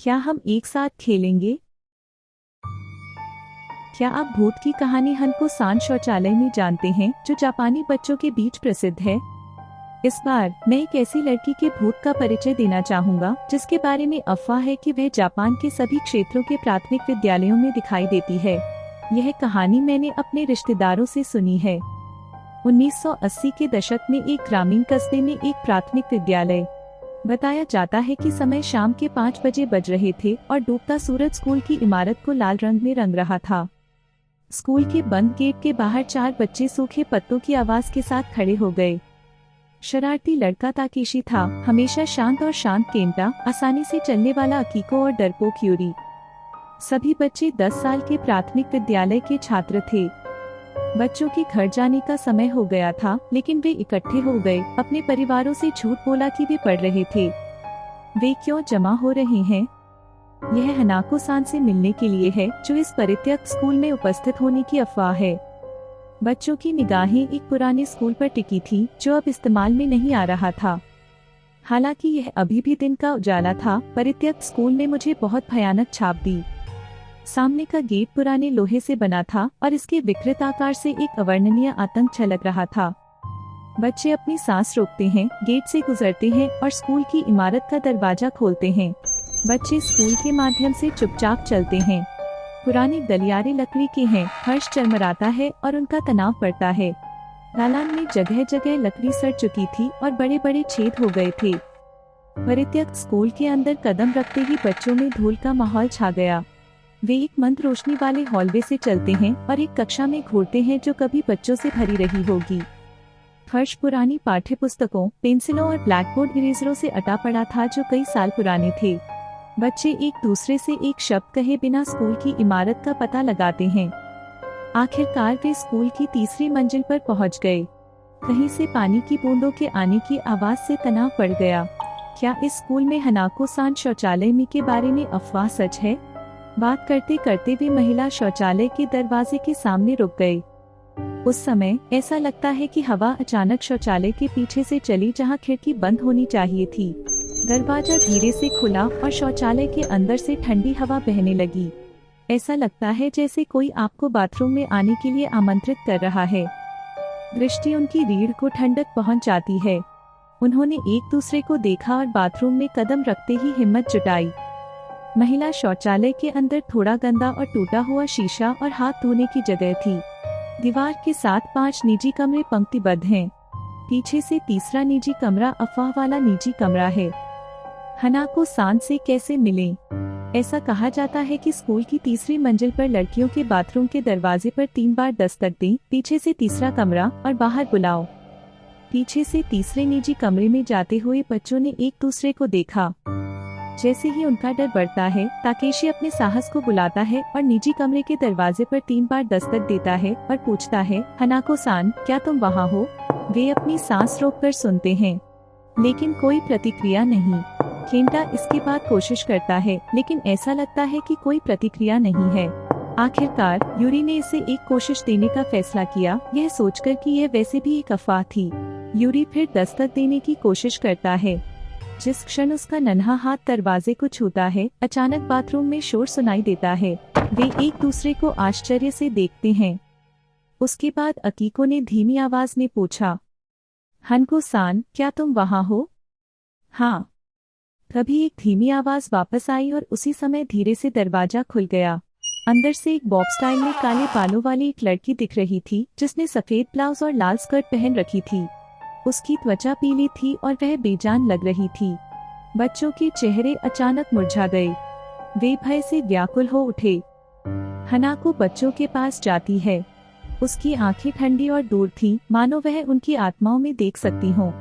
क्या हम एक साथ खेलेंगे? क्या आप भूत की कहानी हनको-सान शौचालय में जानते हैं, जो जापानी बच्चों के बीच प्रसिद्ध है? इस बार मैं एक ऐसी लड़की के भूत का परिचय देना चाहूँगा, जिसके बारे में अफवाह है कि वह जापान के सभी क्षेत्रों के प्राथमिक विद्यालयों में दिखाई देती है। यह कहानी मैंने अपने रिश्तेदारों से सुनी है। 1980 के दशक में एक ग्रामीण कस्बे में एक प्राथमिक विद्यालय। बताया जाता है कि समय शाम के 5 बजे बज रहे थे और डूबता सूरज स्कूल की इमारत को लाल रंग में रंग रहा था। स्कूल के बंद गेट के बाहर 4 बच्चे सूखे पत्तों की आवाज के साथ खड़े हो गए। शरारती लड़का ताकेशी था, हमेशा शांत और शांत केंटा, आसानी से चलने वाला अकीको और डरपोक यूरी। सभी बच्चे 10 साल के प्राथमिक विद्यालय के छात्र थे। बच्चों के घर जाने का समय हो गया था, लेकिन वे इकट्ठे हो गए, अपने परिवारों से झूठ बोला कि वे पढ़ रहे थे। वे क्यों जमा हो रहे हैं? यह हनाको-सान से मिलने के लिए है, जो इस परित्यक्त स्कूल में उपस्थित होने की अफवाह है। बच्चों की निगाहें एक पुराने स्कूल पर टिकी थी, जो अब इस्तेमाल में नहीं आ रहा था। हालांकि यह अभी भी दिन का उजाला था, परित्यक्त स्कूल ने मुझे बहुत भयानक छाप दी। सामने का गेट पुराने लोहे से बना था और इसके विकृत आकार से एक अवर्णनीय आतंक छलक रहा था। बच्चे अपनी सांस रोकते हैं, गेट से गुजरते हैं और स्कूल की इमारत का दरवाजा खोलते हैं। बच्चे स्कूल के माध्यम से चुपचाप चलते हैं। पुराने गलियारे लकड़ी के हैं, फर्श चरमराता है और उनका तनाव बढ़ता है। दालान में जगह जगह लकड़ी सड़ चुकी थी और बड़े बड़े छेद हो गए थे। परित्यक्त स्कूल के अंदर कदम रखते ही बच्चों में धूल का माहौल छा गया। वे एक मंद रोशनी वाले हॉलवे से चलते हैं और एक कक्षा में घूरते हैं जो कभी बच्चों से भरी रही होगी। फर्श पुरानी पाठ्य पुस्तकों, पेंसिलों और ब्लैकबोर्ड इरेजरों से अटा पड़ा था, जो कई साल पुराने थे। बच्चे एक दूसरे से एक शब्द कहे बिना स्कूल की इमारत का पता लगाते हैं। आखिरकार वे स्कूल की तीसरी मंजिल पर पहुंच गए। कहीं से पानी की बूंदों के आने की आवाज से तनाव बढ़ गया। क्या इस स्कूल में हनाको-सान शौचालय में के बारे में अफवाह सच है? बात करते करते वे महिला शौचालय के दरवाजे के सामने रुक गए। उस समय ऐसा लगता है कि हवा अचानक शौचालय के पीछे से चली, जहां खिड़की बंद होनी चाहिए थी। दरवाजा धीरे से खुला और शौचालय के अंदर से ठंडी हवा बहने लगी। ऐसा लगता है जैसे कोई आपको बाथरूम में आने के लिए आमंत्रित कर रहा है। दृष्टि उनकी रीढ़ को ठंडक पहुंच जाती है। उन्होंने एक दूसरे को देखा और बाथरूम में कदम रखते ही हिम्मत जुटाई। महिला शौचालय के अंदर थोड़ा गंदा और टूटा हुआ शीशा और हाथ धोने की जगह थी। दीवार के साथ 5 निजी कमरे पंक्तिबद्ध हैं। पीछे से तीसरा निजी कमरा अफवाह वाला निजी कमरा है। हनाको-सान से कैसे मिलें? ऐसा कहा जाता है कि स्कूल की तीसरी मंजिल पर लड़कियों के बाथरूम के दरवाजे पर 3 बार दस्तक दें, पीछे से तीसरा कमरा और बाहर बुलाओ। पीछे से तीसरे निजी कमरे में जाते हुए बच्चों ने एक दूसरे को देखा। जैसे ही उनका डर बढ़ता है, ताकेशी अपने साहस को बुलाता है और निजी कमरे के दरवाजे पर 3 बार दस्तक देता है और पूछता है, हनाको-सान, क्या तुम वहाँ हो? वे अपनी सांस रोककर सुनते हैं, लेकिन कोई प्रतिक्रिया नहीं। केंटा इसके बाद कोशिश करता है, लेकिन ऐसा लगता है कि कोई प्रतिक्रिया नहीं है। आखिरकार यूरी ने इसे एक कोशिश देने का फैसला किया, यह सोचकर कि यह वैसे भी एक अफवाह थी। यूरी फिर दस्तक देने की कोशिश करता है। जिस क्षण उसका नन्हा हाथ दरवाजे को छूता है, अचानक बाथरूम में शोर सुनाई देता है। वे एक दूसरे को आश्चर्य से देखते हैं। उसके बाद अकीको ने धीमी आवाज में पूछा, हनको-सान, क्या तुम वहाँ हो? हाँ। तभी एक धीमी आवाज वापस आई और उसी समय धीरे से दरवाजा खुल गया। अंदर से एक बॉब स्टाइल में काले बालों वाली एक लड़की दिख रही थी, जिसने सफेद ब्लाउज और लाल स्कर्ट पहन रखी थी। उसकी त्वचा पीली थी और वह बेजान लग रही थी। बच्चों के चेहरे अचानक मुरझा गए। वे भय से व्याकुल हो उठे। हनाको बच्चों के पास जाती है। उसकी आंखें ठंडी और दूर थीं, मानो वह उनकी आत्माओं में देख सकती हों।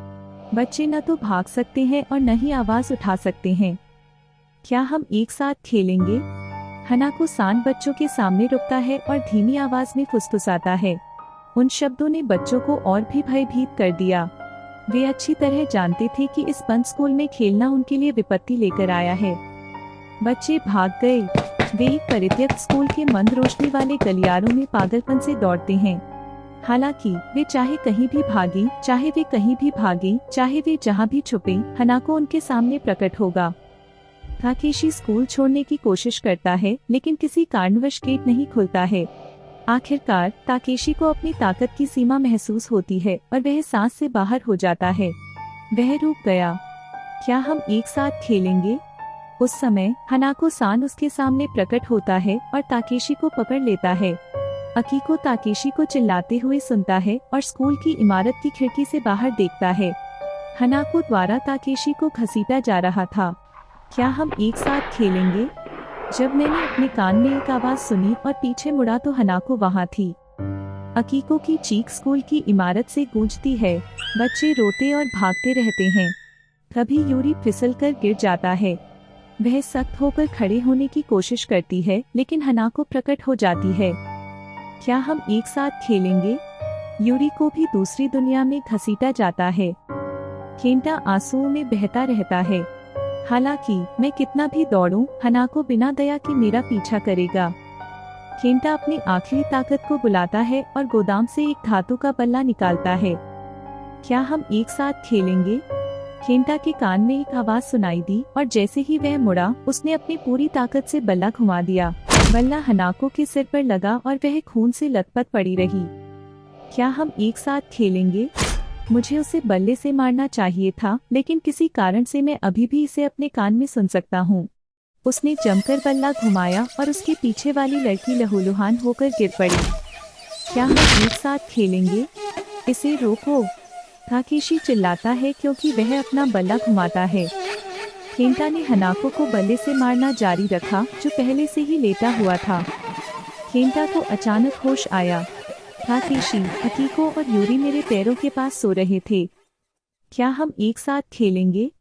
बच्चे न तो भाग सकते हैं और न ही आवाज उठा सकते हैं। क्या हम एक साथ खेलेंगे? हनाको-सान बच्चों के सामने रुकता है और धीमी आवाज में फुसफुसाता है। उन शब्दों ने बच्चों को और भी भयभीत कर दिया। वे अच्छी तरह जानते थे कि इस बंद स्कूल में खेलना उनके लिए विपत्ति लेकर आया है। बच्चे भाग गए। वे एक परित्यक्त स्कूल के मंद रोशनी वाले गलियारों में पागलपन से दौड़ते हैं। हालांकि वे चाहे कहीं भी भागी, चाहे वे कहीं भी भागे, चाहे वे जहां भी छुपे, हनाको उनके सामने प्रकट होगा। ताकेशी स्कूल छोड़ने की कोशिश करता है, लेकिन किसी कारणवश गेट नहीं खुलता है। आखिरकार ताकेशी को अपनी ताकत की सीमा महसूस होती है और वह सांस से बाहर हो जाता है। वह रुक गया। क्या हम एक साथ खेलेंगे? उस समय हनाको सान उसके सामने प्रकट होता है और ताकेशी को पकड़ लेता है। अकीको ताकेशी को चिल्लाते हुए सुनता है और स्कूल की इमारत की खिड़की से बाहर देखता है। हनाको द्वारा ताकेशी को घसीटा जा रहा था। क्या हम एक साथ खेलेंगे? जब मैंने अपने कान में एक आवाज सुनी और पीछे मुड़ा तो हनाको वहाँ थी। अकीको की चीख स्कूल की इमारत से गूंजती है। बच्चे रोते और भागते रहते हैं। तभी यूरी फिसलकर गिर जाता है। वह सख्त होकर खड़े होने की कोशिश करती है, लेकिन हनाको प्रकट हो जाती है। क्या हम एक साथ खेलेंगे? यूरी को भी दूसरी दुनिया में घसीटा जाता है। केंटा आंसुओं में बहता रहता है। हालांकि मैं कितना भी दौड़ूं, हनाको बिना दया के मेरा पीछा करेगा। केंटा अपनी आखिरी ताकत को बुलाता है और गोदाम से एक धातु का बल्ला निकालता है। क्या हम एक साथ खेलेंगे? केंटा के कान में एक आवाज सुनाई दी और जैसे ही वह मुड़ा, उसने अपनी पूरी ताकत से बल्ला घुमा दिया। बल्ला हनाको के सिर पर लगा और वह खून से लथपथ पड़ी रही। क्या हम एक साथ खेलेंगे? मुझे उसे बल्ले से मारना चाहिए था, लेकिन किसी कारण से मैं अभी भी इसे अपने कान में सुन सकता हूँ। उसने जमकर बल्ला घुमाया और उसके पीछे वाली लड़की लहूलुहान होकर गिर पड़ी। क्या हम एक साथ खेलेंगे? इसे रोको, ताकेशी चिल्लाता है क्योंकि वह अपना बल्ला घुमाता है। केंटा ने हनाको को बल्ले से मारना जारी रखा, जो पहले से ही लेटा हुआ था। केंटा को अचानक होश आया। ताकेशी, अकीको और यूरी मेरे पैरों के पास सो रहे थे। क्या हम एक साथ खेलेंगे?